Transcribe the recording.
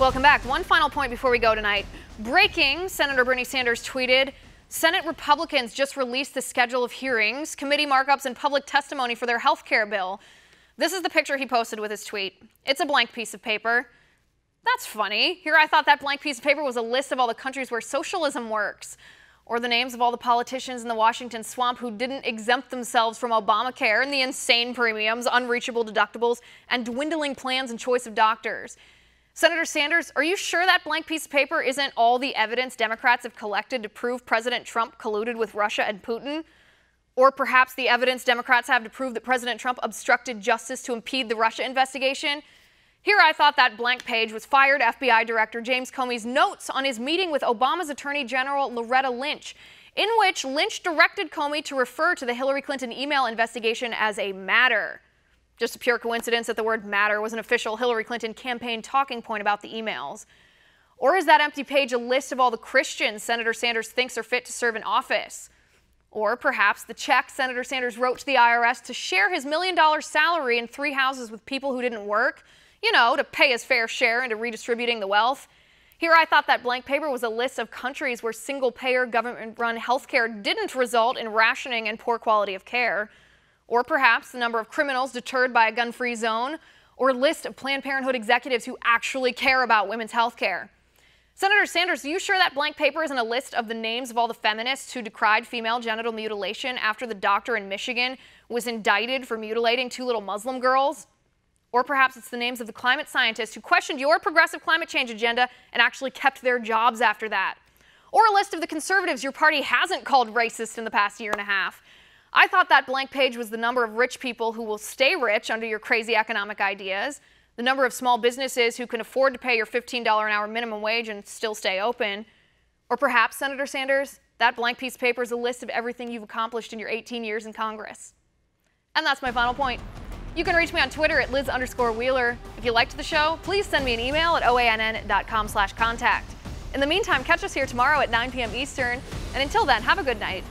Welcome back. One final point before we go tonight. Breaking, Senator Bernie Sanders tweeted, Senate Republicans just released the schedule of hearings, committee markups, and public testimony for their health care bill. This is the picture he posted with his tweet. It's a blank piece of paper. That's funny. Here I thought that blank piece of paper was a list of all the countries where socialism works, or the names of all the politicians in the Washington swamp who didn't exempt themselves from Obamacare and the insane premiums, unreachable deductibles, and dwindling plans and choice of doctors. Senator Sanders, are you sure that blank piece of paper isn't all the evidence Democrats have collected to prove President Trump colluded with Russia and Putin? Or perhaps the evidence Democrats have to prove that President Trump obstructed justice to impede the Russia investigation? Here I thought that blank page was fired FBI Director James Comey's notes on his meeting with Obama's Attorney General Loretta Lynch, in which Lynch directed Comey to refer to the Hillary Clinton email investigation as a matter. Just a pure coincidence that the word matter was an official Hillary Clinton campaign talking point about the emails. Or is that empty page a list of all the Christians Senator Sanders thinks are fit to serve in office? Or perhaps the check Senator Sanders wrote to the IRS to share his $1 million salary in 3 houses with people who didn't work, to pay his fair share into redistributing the wealth. Here I thought that blank paper was a list of countries where single-payer, government-run healthcare didn't result in rationing and poor quality of care. Or perhaps the number of criminals deterred by a gun-free zone, or a list of Planned Parenthood executives who actually care about women's health care. Senator Sanders, are you sure that blank paper isn't a list of the names of all the feminists who decried female genital mutilation after the doctor in Michigan was indicted for mutilating 2 little Muslim girls? Or perhaps it's the names of the climate scientists who questioned your progressive climate change agenda and actually kept their jobs after that? Or a list of the conservatives your party hasn't called racist in the past year and a half? I thought that blank page was the number of rich people who will stay rich under your crazy economic ideas, the number of small businesses who can afford to pay your $15 an hour minimum wage and still stay open. Or perhaps, Senator Sanders, that blank piece of paper is a list of everything you've accomplished in your 18 years in Congress. And that's my final point. You can reach me on Twitter at Liz_Wheeler. If you liked the show, please send me an email at oann.com/contact. In the meantime, catch us here tomorrow at 9 p.m. Eastern. And until then, have a good night.